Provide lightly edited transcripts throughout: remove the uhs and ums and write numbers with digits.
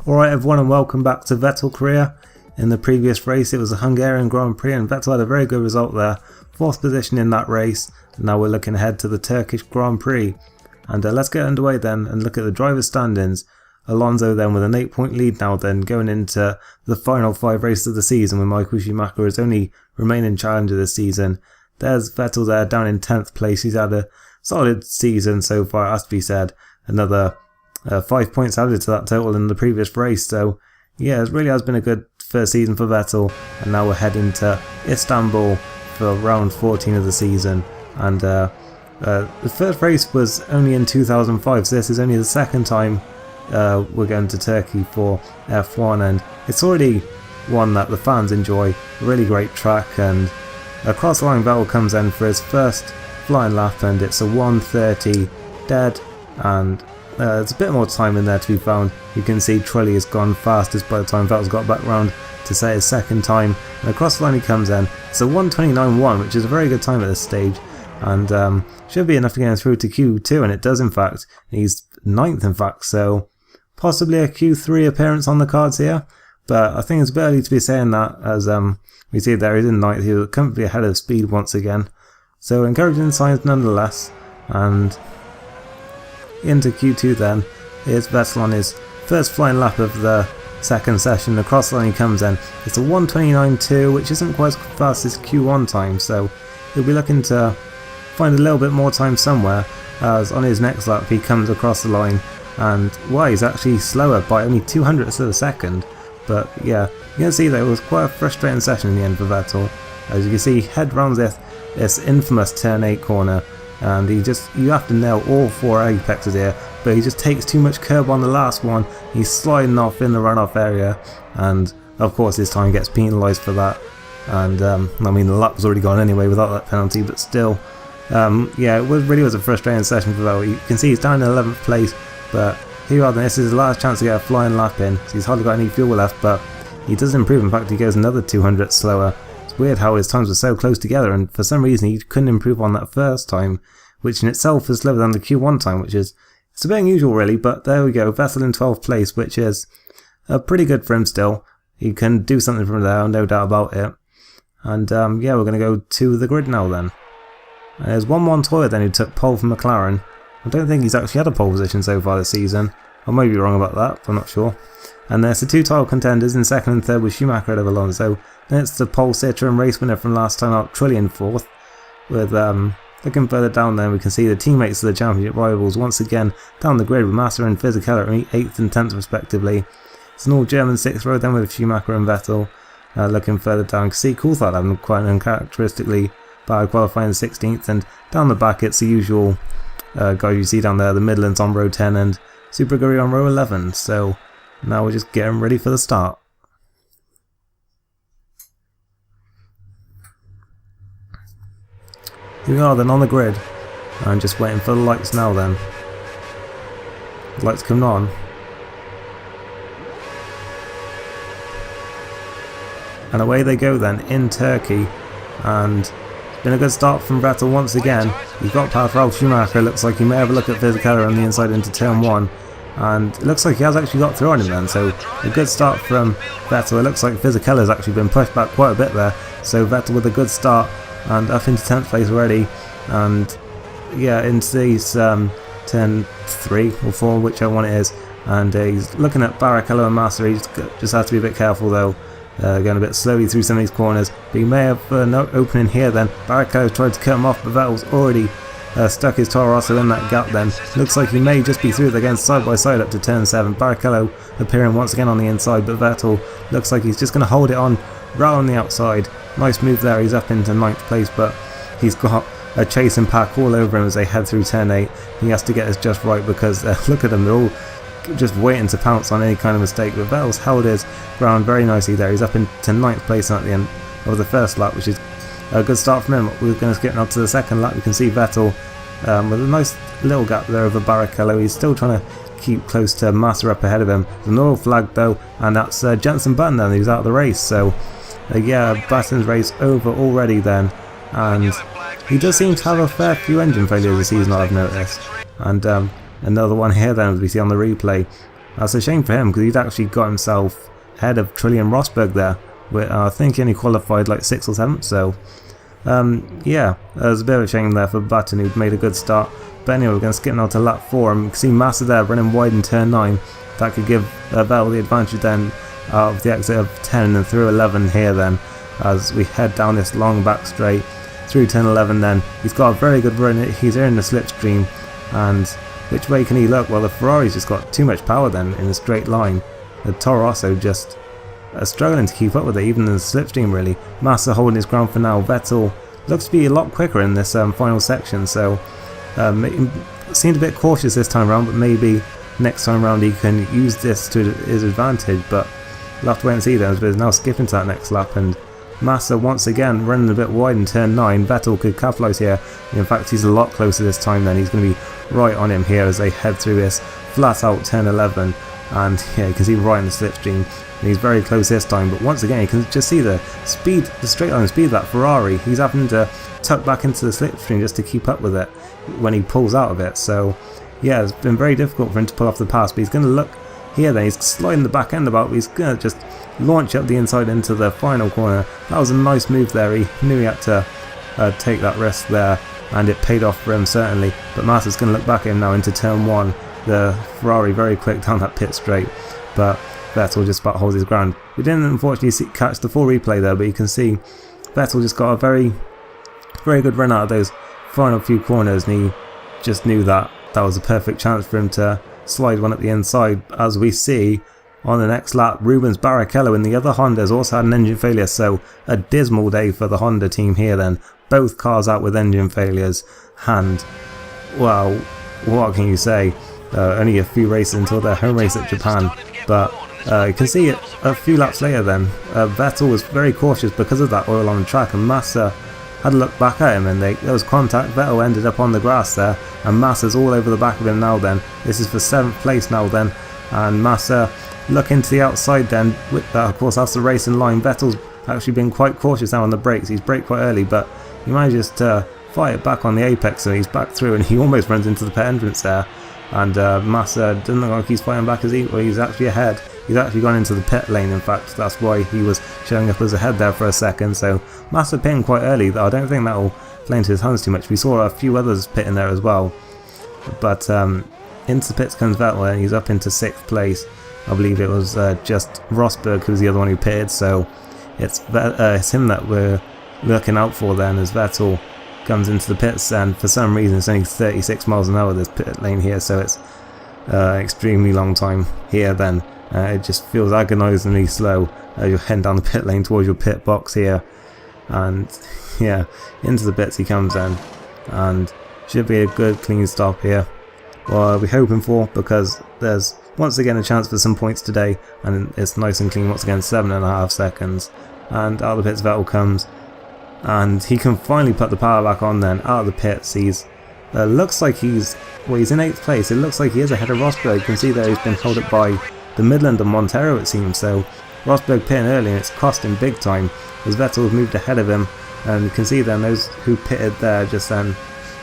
Alright everyone, and welcome back to Vettel Career. In the previous race it was a Hungarian Grand Prix and Vettel had a very good result there. 4th position in that race. And now we're looking ahead to the Turkish Grand Prix. And let's get underway then and look at the driver standings. Alonso then with an 8-point lead now then going into the final 5 races of the season, with Michael Schumacher as only remaining challenger this season. There's Vettel there down in 10th place. He's had a solid season so far, it has to be said. Another 5 points added to that total in the previous race, so yeah, it really has been a good first season for Vettel. And now we're heading to Istanbul for round 14 of the season. And the first race was only in 2005, so this is only the second time we're going to Turkey for F1, and it's already one that the fans enjoy. A really great track, and across the line Vettel comes in for his first flying lap, and it's a 1:30 dead, and there's a bit more time in there to be found. You can see Trulli has gone fastest by the time Vettel's got back round to say his second time, and across the line he comes in. It's a 1:29.1, which is a very good time at this stage, and should be enough to get him through to Q2, and it does in fact. He's 9th in fact, so possibly a Q3 appearance on the cards here, but I think it's a bit early to be saying that, as we see there he's in 9th, he was comfortably ahead of speed once again. So encouraging signs nonetheless, and into Q2 then. Here's Vettel on his first flying lap of the second session. Across the line he comes in. It's a 1:29.2, which isn't quite as fast as Q1 time, so he'll be looking to find a little bit more time somewhere, as on his next lap he comes across the line, and he's actually slower by only 200ths of a second. But yeah, you can see that it was quite a frustrating session in the end for Vettel. As you can see, head round this infamous turn 8 corner, and you have to nail all 4 apexes here, but he just takes too much curb on the last one. He's sliding off in the runoff area, and of course his time gets penalised for that. And I mean, the lap was already gone anyway without that penalty, but still, yeah, it really was a frustrating session for Vettel. You can see he's down in 11th place, but here are, this is his last chance to get a flying lap in, so he's hardly got any fuel left, but he does improve. In fact, he goes another 200 slower. It's weird how his times were so close together, and for some reason he couldn't improve on that first time, which in itself is slower than the Q1 time, which is, it's a bit unusual really, but there we go. Vettel in 12th place, which is pretty good for him still. He can do something from there, no doubt about it. And yeah, we're going to go to the grid now then. And there's one Montoya then who took pole from McLaren. I don't think he's actually had a pole position so far this season. I might be wrong about that, I'm not sure. And there's the 2 title contenders in 2nd and 3rd with Schumacher ahead of Alonso. Then it's the pole sitter and race winner from last time out, Trulli in 4th. With looking further down there, we can see the teammates of the championship rivals once again down the grid, with Massa and Fisichella at 8th and 10th respectively. It's an all German 6th row then with Schumacher and Vettel. Looking further down, you can see Coulthard having quite an uncharacteristically bad qualifying 16th, and down the back it's the usual guys you see down there, the Midlands on row 10 and Super Guri on row 11. So now we're just getting ready for the start. Here we are then on the grid. I'm just waiting for the lights now then. The lights coming on. And away they go then in Turkey, and it's been a good start from Vettel once again. He's got power for Schumacher. Looks like he may have a look at Fisichella on the inside into turn 1, and it looks like he has actually got through on him then, so a good start from Vettel. It looks like Fisichella has actually been pushed back quite a bit there, so Vettel with a good start and up into 10th place already, and yeah, into these turn 3 or 4, whichever one it is, and he's looking at Barrichello and Massa. He just has to be a bit careful though. Going a bit slowly through some of these corners, but he may have no opening here then. Barrichello tried to cut him off, but Vettel's already stuck his Toro Rosso in that gap then. Looks like he may just be through it again side by side up to turn 7. Barrichello appearing once again on the inside, but Vettel looks like he's just going to hold it on right on the outside. Nice move there, he's up into 9th place, but he's got a chasing pack all over him as they head through turn 8. He has to get this just right, because look at them, they're all just waiting to pounce on any kind of mistake, but Vettel's held his ground very nicely there. He's up into 9th place at the end of the first lap, which is a good start from him. We're going to get on to the second lap. We can see Vettel with a nice little gap there over Barrichello. He's still trying to keep close to Massa up ahead of him. There's an oil flag though, and that's Jenson Button then, who's out of the race. So yeah, Button's race over already then, and he does seem to have a fair few engine failures this season, I've noticed. And another one here then, as we see on the replay, That's a shame for him because he'd actually got himself ahead of Trulli and Rosberg there. I think he only qualified like 6th or 7th, so yeah, it was a bit of a shame there for Button, who'd made a good start. But anyway, we're going to skip now to lap 4, and we can see Massa there running wide in turn 9. That could give Vettel the advantage then of the exit of 10 and through 11 here then, as we head down this long back straight through turn 11 then. He's got a very good run, he's in the slipstream, and which way can he look? Well, the Ferrari's just got too much power then in a straight line. The Toro Rosso just struggling to keep up with it, even in the slipstream really. Massa holding his ground for now. Vettel looks to be a lot quicker in this final section, so seemed a bit cautious this time around, but maybe next time around he can use this to his advantage, but we'll have to wait and see then, as we're now skipping to that next lap. And Massa once again running a bit wide in turn 9. Vettel could capitalise here. In fact, he's a lot closer this time then. He's going to be right on him here as they head through this flat out turn 11. And yeah, you can see right in the slipstream. And he's very close this time, but once again you can just see the speed, the straight line speed of that Ferrari. He's having to tuck back into the slipstream just to keep up with it when he pulls out of it. So yeah, it's been very difficult for him to pull off the pass, but he's going to look here then. He's sliding the back end about, but he's going to just launch up the inside into the final corner. That was a nice move there. He knew he had to take that risk there, and it paid off for him certainly. But Massa's going to look back at him now into turn 1. The Ferrari very quick down that pit straight, but Vettel just about holds his ground. We didn't unfortunately catch the full replay there, but you can see Vettel just got a very good run out of those final few corners, and he just knew that that was a perfect chance for him to slide one at the inside. As we see on the next lap, Rubens Barrichello in the other Honda has also had an engine failure, so a dismal day for the Honda team here then. Both cars out with engine failures, and well, what can you say? Only a few races until their home race at Japan, but you can see it a few laps later then. Vettel was very cautious because of that oil on the track, and Massa had a look back at him, and there was contact. Vettel ended up on the grass there, and Massa's all over the back of him now then. This is for 7th place now then, and Massa looking to the outside then. With that, of course, that's the racing line. Vettel's actually been quite cautious now on the brakes. He's braked quite early, but he manages to fight it back on the apex, so he's back through, and he almost runs into the pit entrance there. And Massa doesn't look like he's fighting back as he's actually ahead. He's actually gone into the pit lane, in fact. That's why he was showing up as ahead there for a second. So Massa pitting quite early. I don't think that will play into his hands too much. We saw a few others pitting there as well. But into the pits comes Vettel, and he's up into 6th place. I believe it was just Rosberg who was the other one who pitted. So it's him that we're looking out for then, as Vettel comes into the pits, and for some reason it's only 36 miles an hour this pit lane here, so it's extremely long time here then. It just feels agonisingly slow as you're heading down the pit lane towards your pit box here. And yeah, into the pits he comes in, and should be a good clean stop here. Well, we're hoping for, because there's once again a chance for some points today, and it's nice and clean once again, 7.5 seconds. And out of the pits Vettel comes, and he can finally put the power back on then. Out of the pits, he's looks like he's in 8th place. It looks like he is ahead of Rosberg. You can see there he's been held up by the Midland and Montero, it seems. So Rosberg pitting early, and it's cost him big time, as Vettel has moved ahead of him. And you can see then those who pitted there just then,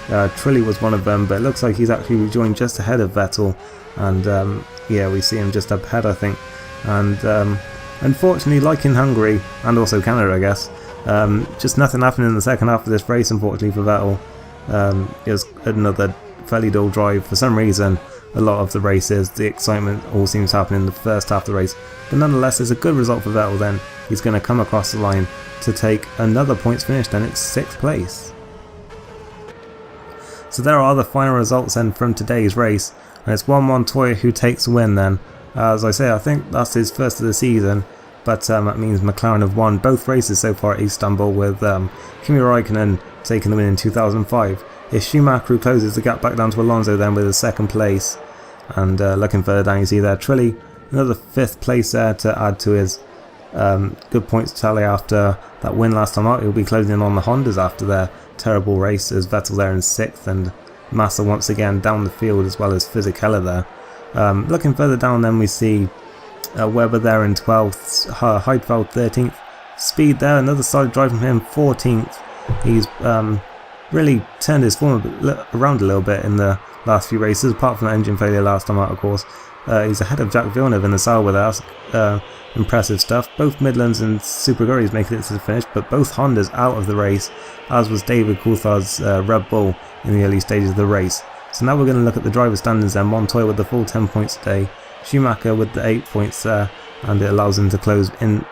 Trulli was one of them, but it looks like he's actually rejoined just ahead of Vettel. And yeah, we see him just up ahead, I think. And unfortunately, like in Hungary and also Canada, I guess, just nothing happened in the second half of this race, unfortunately for Vettel. It was another fairly dull drive. For some reason, a lot of the races, the excitement all seems to happen in the first half of the race. But nonetheless, it's a good result for Vettel then. He's going to come across the line to take another points finish, then it's 6th place. So there are the final results then from today's race, and it's Juan Montoya who takes the win then. As I say, I think that's his first of the season, but that means McLaren have won both races so far at Istanbul, with Kimi Raikkonen taking the win in 2005. His Schumacher who closes the gap back down to Alonso then with a 2nd place. And looking further down, you see there Trulli, another 5th place there to add to his good points tally after that win last time out. He'll be closing in on the Hondas after their terrible race, as Vettel there in 6th, and Massa once again down the field, as well as Fisichella there. Looking further down then, we see Webber there in 12th, Heidfeld 13th, Speed there, another solid drive from him, 14th. He's really turned his form around a little bit in the last few races, apart from the engine failure last time out, of course. He's ahead of Jack Villeneuve in the Sauber there. Impressive stuff. Both Midlands and Super Gurries making it to the finish, but both Hondas out of the race, as was David Coulthard's Red Bull in the early stages of the race. So now we're going to look at the driver standings then. Montoya with the full 10 points today, Schumacher with the 8 points there, and it allows him to close in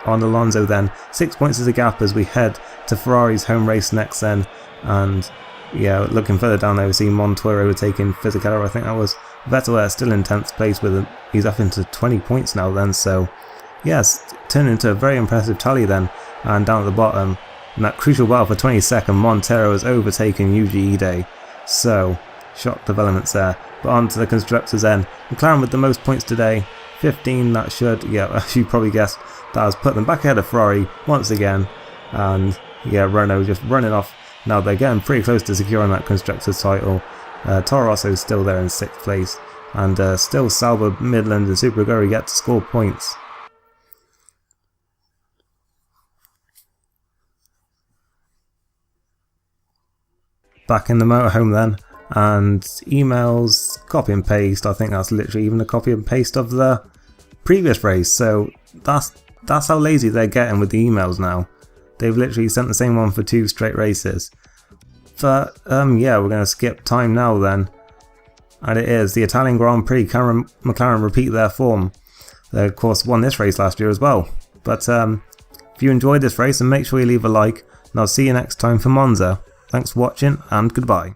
on Alonso then. 6 points is a gap as we head to Ferrari's home race next then, and yeah, looking further down there we see Montoya overtaking Fisichella, I think that was. Vettel there still in 10th place with him. He's up into 20 points now then, so yes, turning into a very impressive tally then. And down at the bottom, in that crucial battle for 22nd, Montero has overtaken Yuji Ide, so shock developments there. But on to the constructors then. McLaren with the most points today, 15. That should, yeah, as you probably guessed, that has put them back ahead of Ferrari once again. And yeah, Renault just running off. Now they're getting pretty close to securing that constructors title. Toro Rosso is still there in 6th place, and still Sauber, Midland and Super Aguri get to score points. Back in the motorhome then, and emails, copy and paste. I think that's literally even a copy and paste of the previous race, so that's how lazy they're getting with the emails now. They've literally sent the same one for 2 straight races. But yeah, we're going to skip time now then, and it is the Italian Grand Prix. Can McLaren repeat their form? They of course won this race last year as well. But if you enjoyed this race, then make sure you leave a like, and I'll see you next time for Monza. Thanks for watching, and goodbye.